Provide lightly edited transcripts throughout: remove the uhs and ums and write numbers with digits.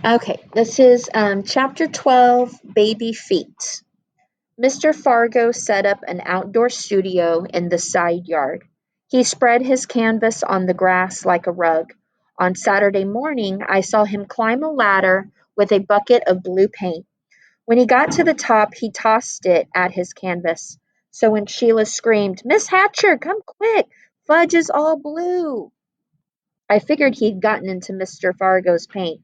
Okay, this is chapter 12, Baby Feet. Mr. Fargo set up an outdoor studio in the side yard. He spread his canvas on the grass like a rug. On Saturday morning, I saw him climb a ladder with a bucket of blue paint. When he got to the top, he tossed it at his canvas. So when Sheila screamed, "Miss Hatcher, come quick! Fudge is all blue!" I figured he'd gotten into Mr. Fargo's paint.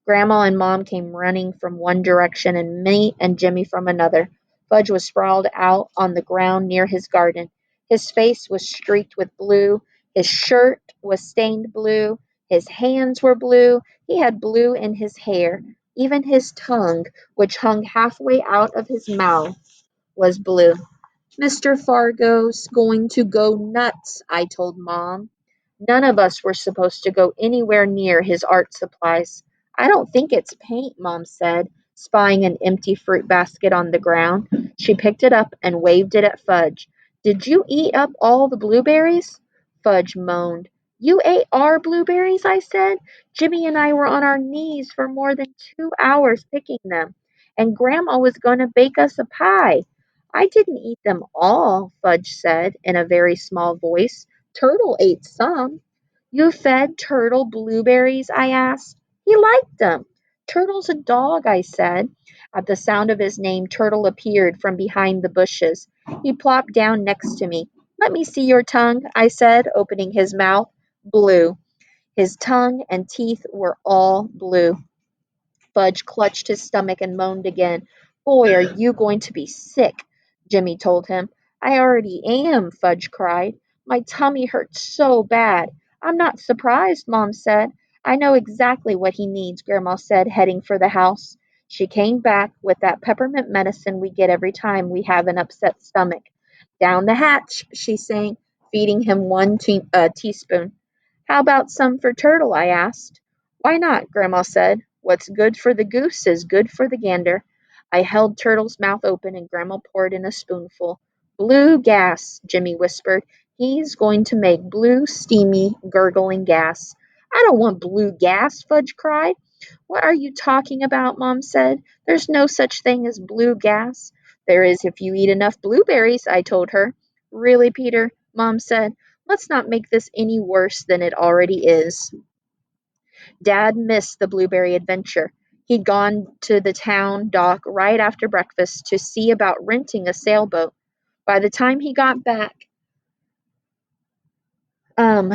Grandma and Mom came running from one direction and me and Jimmy from another. Fudge was sprawled out on the ground near his garden. His face was streaked with blue, his shirt was stained blue, his hands were blue, he had blue in his hair. Even his tongue, which hung halfway out of his mouth, was blue. "Mr. Fargo's going to go nuts," I told Mom. None of us were supposed to go anywhere near his art supplies. "I don't think it's paint," Mom said, spying an empty fruit basket on the ground. She picked it up and waved it at Fudge. "Did you eat up all the blueberries?" Fudge moaned. "You ate our blueberries?" I said. "Jimmy and I were on our knees for more than 2 hours picking them, and Grandma was going to bake us a pie." "I didn't eat them all," Fudge said in a very small voice. "Turtle ate some." "You fed Turtle blueberries?" I asked. "He liked them." "Turtle's a dog," I said. At the sound of his name, Turtle appeared from behind the bushes. He plopped down next to me. "Let me see your tongue," I said, opening his mouth. Blue. His tongue and teeth were all blue. Fudge clutched his stomach and moaned again. "Boy, are you going to be sick," Jimmy told him. "I already am," Fudge cried. "My tummy hurts so bad." "I'm not surprised," Mom said. "I know exactly what he needs," Grandma said, heading for the house. She came back with that peppermint medicine we get every time we have an upset stomach. "Down the hatch," she sang, feeding him one teaspoon. "How about some for Turtle?" I asked. "Why not?" Grandma said. "What's good for the goose is good for the gander." I held Turtle's mouth open and Grandma poured in a spoonful. "Blue gas," Jimmy whispered. "He's going to make blue, steamy, gurgling gas." "I don't want blue gas," Fudge cried. "What are you talking about?" Mom said. "There's no such thing as blue gas." "There is if you eat enough blueberries," I told her. "Really, Peter?" Mom said. "Let's not make this any worse than it already is." Dad missed the blueberry adventure. He'd gone to the town dock right after breakfast to see about renting a sailboat. By the time he got back, um,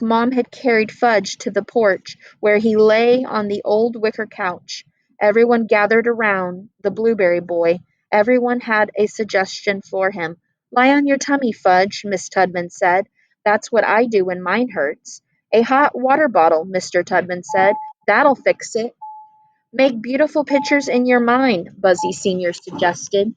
Mom had carried Fudge to the porch where he lay on the old wicker couch. Everyone gathered around the blueberry boy. Everyone had a suggestion for him. "Lie on your tummy, Fudge," Miss Tudman said. "That's what I do when mine hurts." "A hot water bottle," Mr. Tudman said. "That'll fix it." "Make beautiful pictures in your mind," Buzzy Sr. suggested.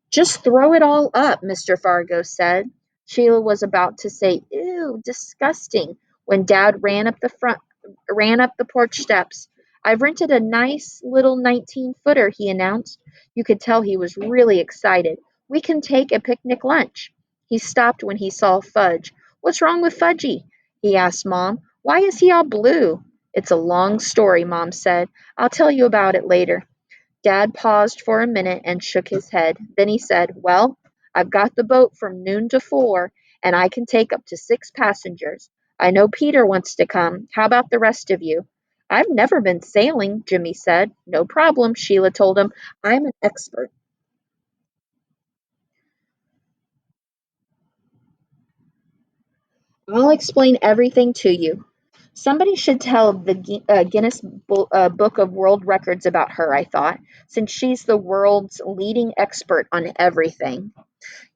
"Just throw it all up," Mr. Fargo said. Sheila was about to say, "Ew, disgusting," when Dad ran up the porch steps. "I've rented a nice little 19-footer," he announced. You could tell he was really excited. "We can take a picnic lunch." He stopped when he saw Fudge. "What's wrong with Fudgy?" he asked Mom. "Why is he all blue?" "It's a long story," Mom said. "I'll tell you about it later." Dad paused for a minute and shook his head. Then he said, "Well, I've got the boat from noon to 4, and I can take up to 6 passengers. I know Peter wants to come. How about the rest of you?" "I've never been sailing," Jimmy said. "No problem," Sheila told him. "I'm an expert. I'll explain everything to you." Somebody should tell the Guinness Book of World Records about her, I thought, since she's the world's leading expert on everything.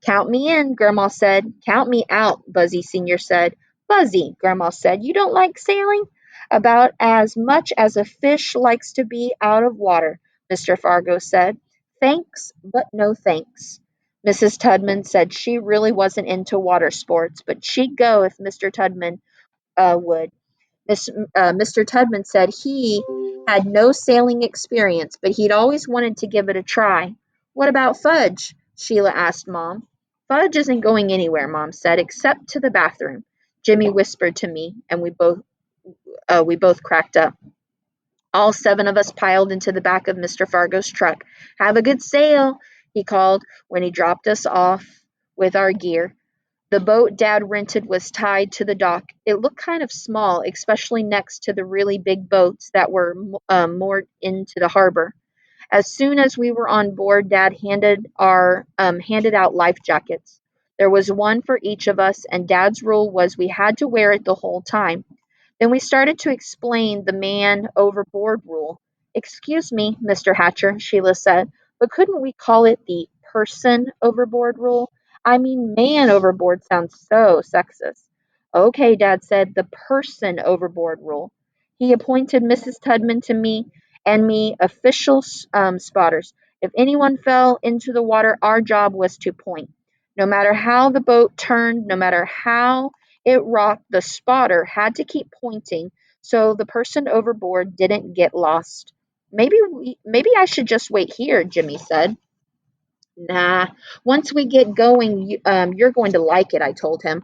"Count me in," Grandma said. "Count me out," Buzzy Sr. said. "Buzzy," Grandma said, "you don't like sailing?" "About as much as a fish likes to be out of water," Mr. Fargo said. "Thanks, but no thanks." Mrs. Tudman said she really wasn't into water sports, but she'd go if Mr. Tudman would. Mr. Tudman said he had no sailing experience, but he'd always wanted to give it a try. "What about Fudge?" Sheila asked Mom. "Fudge isn't going anywhere," Mom said, "except to the bathroom." Jimmy whispered to me, and We both cracked up. All 7 of us piled into the back of Mr. Fargo's truck. "Have a good sail," he called when he dropped us off with our gear. The boat Dad rented was tied to the dock. It looked kind of small, especially next to the really big boats that were moored into the harbor. As soon as we were on board, Dad handed out life jackets. There was one for each of us, and Dad's rule was we had to wear it the whole time. Then we started to explain the man overboard rule. "Excuse me, Mr. Hatcher," Sheila said, "but couldn't we call it the person overboard rule? I mean, man overboard sounds so sexist." "Okay," Dad said, "the person overboard rule." He appointed Mrs. Tubman to me official spotters. If anyone fell into the water, our job was to point. No matter how the boat turned, no matter how it rocked, the spotter had to keep pointing so the person overboard didn't get lost. Maybe I should just wait here," Jimmy said. "Nah, once we get going, you're going to like it," I told him.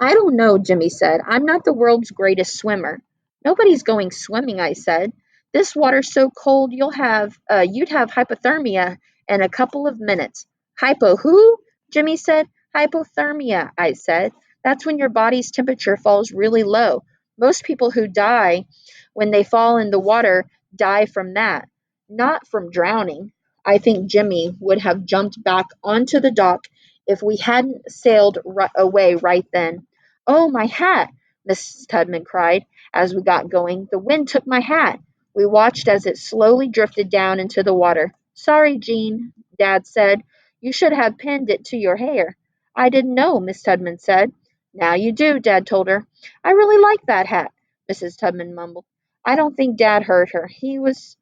"I don't know," Jimmy said. "I'm not the world's greatest swimmer." "Nobody's going swimming," I said. "This water's so cold you'd have hypothermia in a couple of minutes." "Hypo who?" Jimmy said. "Hypothermia," I said. "That's when your body's temperature falls really low. Most people who die when they fall in the water die from that, not from drowning." I think Jimmy would have jumped back onto the dock if we hadn't sailed away right then. "Oh, my hat!" Mrs. Tubman cried as we got going. "The wind took my hat." We watched as it slowly drifted down into the water. "Sorry, Jean," Dad said. "You should have pinned it to your hair." "I didn't know," Miss Tubman said. "Now you do," Dad told her. "I really like that hat," Mrs. Tubman mumbled. I don't think Dad heard her. He was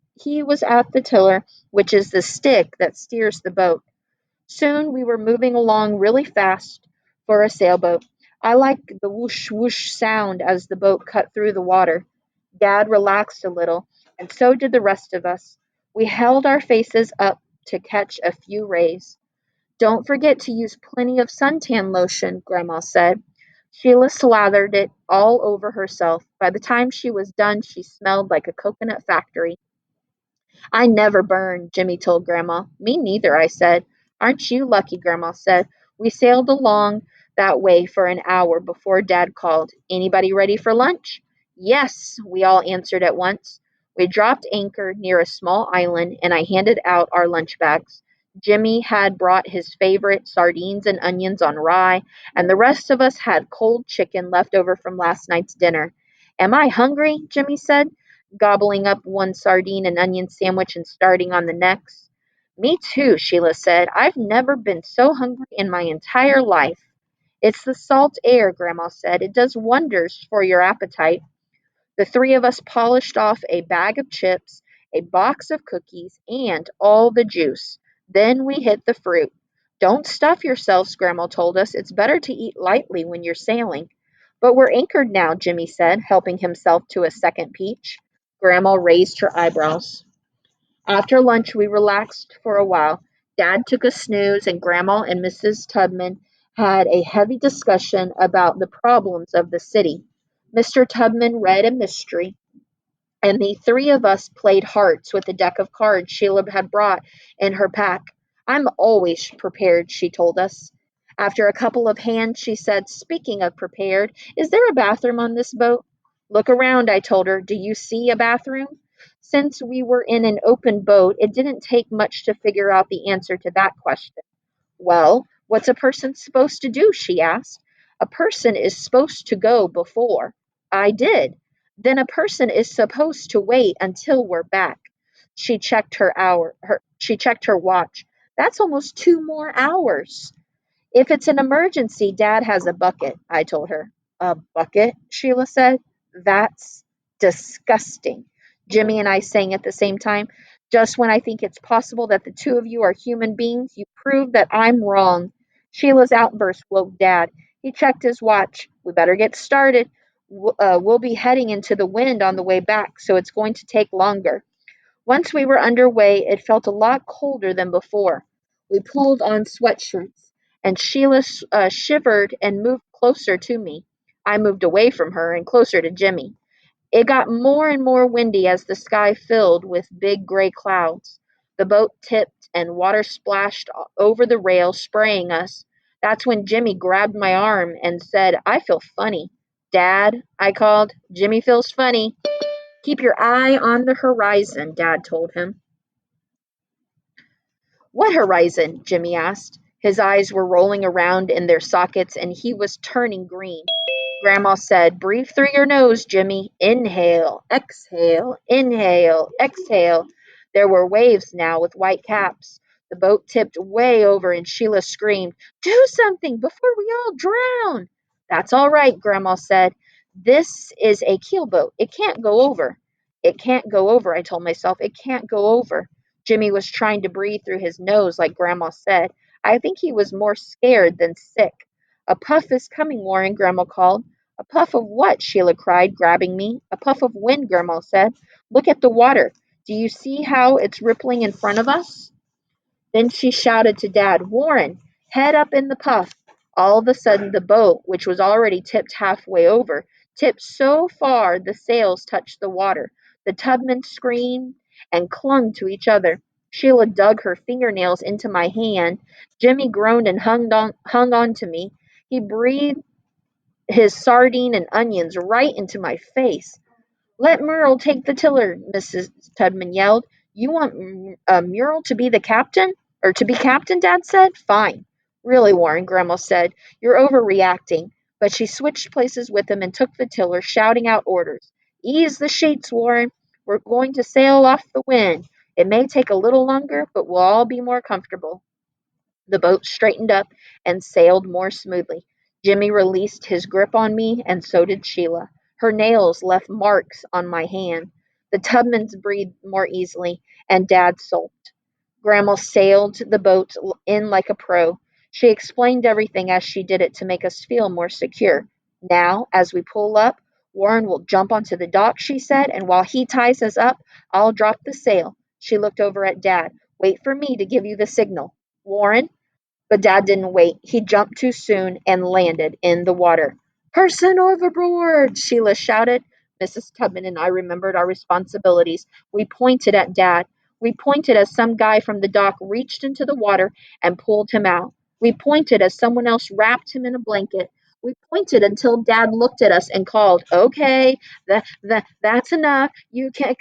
at the tiller, which is the stick that steers the boat. Soon we were moving along really fast for a sailboat. I liked the whoosh whoosh sound as the boat cut through the water. Dad relaxed a little, and so did the rest of us. We held our faces up to catch a few rays. "Don't forget to use plenty of suntan lotion," Grandma said. Sheila slathered it all over herself. By the time she was done, she smelled like a coconut factory. "I never burn," Jimmy told Grandma. "Me neither," I said. "Aren't you lucky?" Grandma said. We sailed along that way for an hour before Dad called. "Anybody ready for lunch?" "Yes," we all answered at once. We dropped anchor near a small island, and I handed out our lunch bags. Jimmy had brought his favorite sardines and onions on rye, and the rest of us had cold chicken left over from last night's dinner. "Am I hungry?" Jimmy said, gobbling up one sardine and onion sandwich and starting on the next. "Me too," Sheila said. "I've never been so hungry in my entire life." "It's the salt air," Grandma said. "It does wonders for your appetite." The 3 of us polished off a bag of chips, a box of cookies, and all the juice. Then we hit the fruit. "Don't stuff yourselves," Grandma told us. "It's better to eat lightly when you're sailing." "But we're anchored now," Jimmy said, helping himself to a second peach. Grandma raised her eyebrows. After lunch, we relaxed for a while. Dad took a snooze, and Grandma and Mrs. Tubman had a heavy discussion about the problems of the city. Mr. Tubman read a mystery, and the 3 of us played hearts with a deck of cards Sheila had brought in her pack. "I'm always prepared," she told us. After a couple of hands, she said, "Speaking of prepared, is there a bathroom on this boat?" "Look around," I told her. "Do you see a bathroom?" Since we were in an open boat, it didn't take much to figure out the answer to that question. "Well, what's a person supposed to do?" she asked. "A person is supposed to go before." I did. "Then a person is supposed to wait until we're back." She checked her watch. "That's almost 2 more hours." "If it's an emergency, Dad has a bucket," I told her. "A bucket?" Sheila said. "That's disgusting," Jimmy and I sang at the same time. "Just when I think it's possible that the 2 of you are human beings, you prove that I'm wrong." Sheila's outburst woke Dad. He checked his watch. "We better get started. We'll be heading into the wind on the way back, so it's going to take longer." Once we were underway, it felt a lot colder than before. We pulled on sweatshirts, and Sheila shivered and moved closer to me. I moved away from her and closer to Jimmy. It got more and more windy as the sky filled with big gray clouds. The boat tipped and water splashed over the rail, spraying us. That's when Jimmy grabbed my arm and said, "I feel funny." "Dad," I called, "Jimmy feels funny." "Keep your eye on the horizon," Dad told him. "What horizon?" Jimmy asked. His eyes were rolling around in their sockets and he was turning green. Grandma said, "Breathe through your nose, Jimmy. Inhale, exhale, inhale, exhale." There were waves now with white caps. The boat tipped way over and Sheila screamed, "Do something before we all drown." "That's all right," Grandma said. "This is a keelboat. It can't go over." "It can't go over," I told myself. "It can't go over." Jimmy was trying to breathe through his nose, like Grandma said. I think he was more scared than sick. "A puff is coming, Warren," Grandma called. "A puff of what?" Sheila cried, grabbing me. "A puff of wind," Grandma said. "Look at the water. Do you see how it's rippling in front of us?" Then she shouted to Dad, "Warren, head up in the puff." All of a sudden the boat, which was already tipped halfway over, tipped so far the sails touched the water. The tubmen screamed and clung to each other. Sheila dug her fingernails into my hand. Jimmy groaned and hung on to me. He breathed his sardine and onions right into my face. "Let Muriel take the tiller," Mrs. Tubman yelled. "You want Muriel to be the captain?" "Or to be captain," Dad said. "Fine." "Really, Warren," Grandma said, "you're overreacting." But she switched places with him and took the tiller, shouting out orders. "Ease the sheets, Warren. We're going to sail off the wind. It may take a little longer, but we'll all be more comfortable." The boat straightened up and sailed more smoothly. Jimmy released his grip on me, and so did Sheila. Her nails left marks on my hand. The Tubmans breathed more easily, and Dad sulked. Grandma sailed the boat in like a pro. She explained everything as she did it to make us feel more secure. "Now, as we pull up, Warren will jump onto the dock," she said, "and while he ties us up, I'll drop the sail." She looked over at Dad. "Wait for me to give you the signal. Warren." But Dad didn't wait. He jumped too soon and landed in the water. "Person overboard!" Sheila shouted. Mrs. Tubman and I remembered our responsibilities. We pointed at Dad. We pointed as some guy from the dock reached into the water and pulled him out. We pointed as someone else wrapped him in a blanket. We pointed until Dad looked at us and called, "Okay, that's enough. You can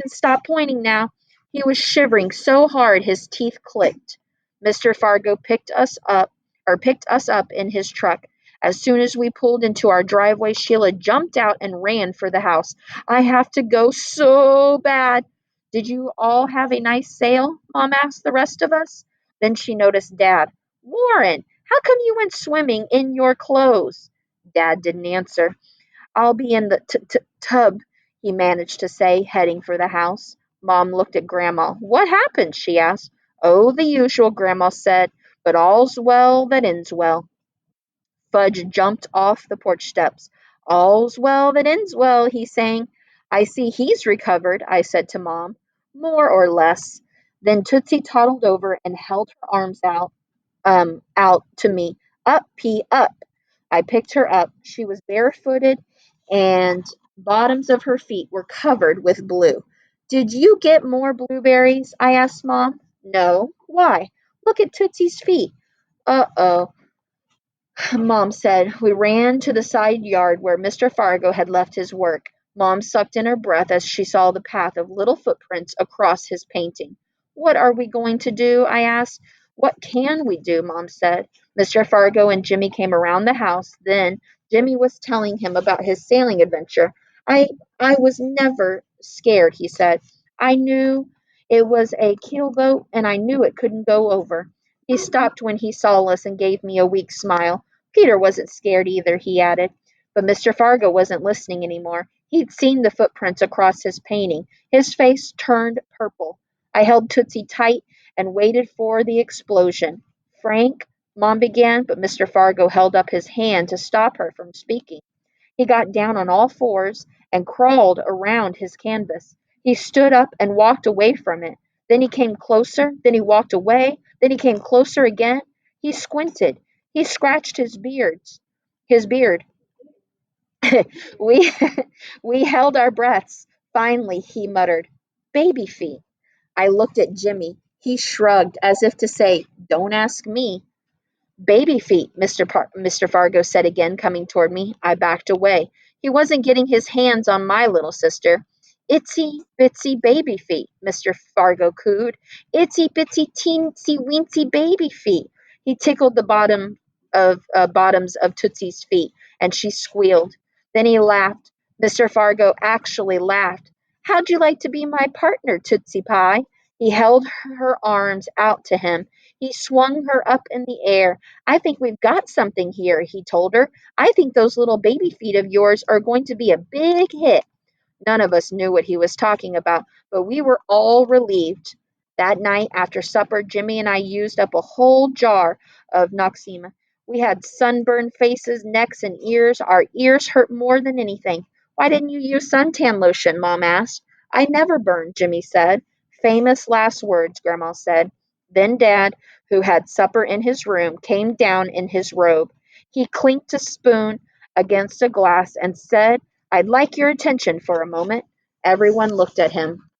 stop pointing now." He was shivering so hard his teeth clicked. Mr. Fargo picked us up in his truck. As soon as we pulled into our driveway, Sheila jumped out and ran for the house. "I have to go so bad." "Did you all have a nice sail?" Mom asked the rest of us. Then she noticed Dad. "Warren, how come you went swimming in your clothes?" Dad didn't answer. "I'll be in the tub," he managed to say, heading for the house. Mom looked at Grandma. "What happened?" she asked. "Oh, the usual," Grandma said, "but all's well that ends well." Fudge jumped off the porch steps. "All's well that ends well," he sang. "I see he's recovered," I said to Mom. "More or less." Then Tootsie toddled over and held her arms out to me. "Up, Pea, up." I picked her up. She was barefooted and bottoms of her feet were covered with blue. "Did you get more blueberries?" I asked Mom. "No. Why? Look at Tootsie's feet." "Uh-oh," Mom said. We ran to the side yard where Mr. Fargo had left his work. Mom sucked in her breath as she saw the path of little footprints across his painting. "What are we going to do?" I asked. "What can we do?" Mom said. Mr. Fargo and Jimmy came around the house. Then Jimmy was telling him about his sailing adventure. I I was never scared," he said. "I knew it was a keelboat and I knew it couldn't go over." He stopped when he saw us and gave me a weak smile. "Peter wasn't scared either," he added. But Mr. Fargo wasn't listening anymore. He'd seen the footprints across his painting. His face turned purple. I held Tootsie tight and waited for the explosion. "Frank," Mom began, but Mr. Fargo held up his hand to stop her from speaking. He got down on all fours and crawled around his canvas. He stood up and walked away from it. Then he came closer, then he walked away, then he came closer again. He squinted. He scratched his beard. we we held our breaths. Finally, he muttered, "Baby feet." I looked at Jimmy. He shrugged as if to say, "Don't ask me." "Baby feet," Mr. Fargo said again, coming toward me. I backed away. He wasn't getting his hands on my little sister. "Itsy bitsy baby feet," Mr. Fargo cooed. "Itsy bitsy teensy weensy baby feet." He tickled the bottoms of Tootsie's feet, and she squealed. Then he laughed. Mr. Fargo actually laughed. "How'd you like to be my partner, Tootsie Pie?" He held her arms out to him. He swung her up in the air. "I think we've got something here," he told her. "I think those little baby feet of yours are going to be a big hit." None of us knew what he was talking about, but we were all relieved. That night after supper, Jimmy and I used up a whole jar of Noxema. We had sunburned faces, necks, and ears. Our ears hurt more than anything. "Why didn't you use suntan lotion?" Mom asked. "I never burn," Jimmy said. Famous last words, Grandma said. Then Dad, who had supper in his room, came down in his robe. He clinked a spoon against a glass and said, "I'd like your attention for a moment." Everyone looked at him.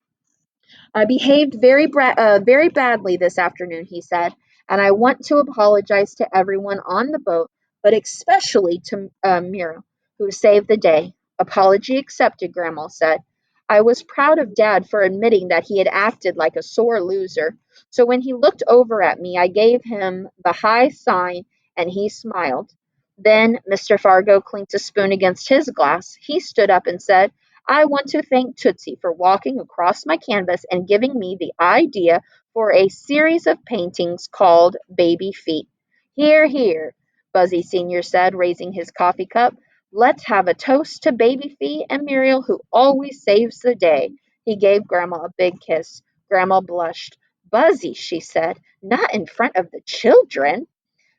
"I behaved very badly this afternoon," he said, "and I want to apologize to everyone on the boat, but especially to Mira, who saved the day." "Apology accepted," Grandma said. I was proud of Dad for admitting that he had acted like a sore loser. So when he looked over at me, I gave him the high sign and he smiled. Then Mr. Fargo clinked a spoon against his glass. He stood up and said, "I want to thank Tootsie for walking across my canvas and giving me the idea for a series of paintings called Baby Feet." "Hear, hear," Buzzy Sr. said, raising his coffee cup. "Let's have a toast to Baby Feet and Muriel, who always saves the day." He gave Grandma a big kiss. Grandma blushed. "Buzzy," she said, "not in front of the children."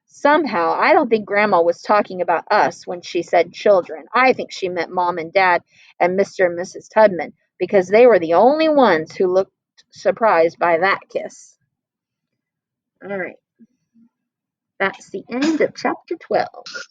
Somehow, I don't think Grandma was talking about us when she said children. I think she meant Mom and Dad and Mr. and Mrs. Tubman, because they were the only ones who looked surprised by that kiss. All right, that's the end of chapter 12.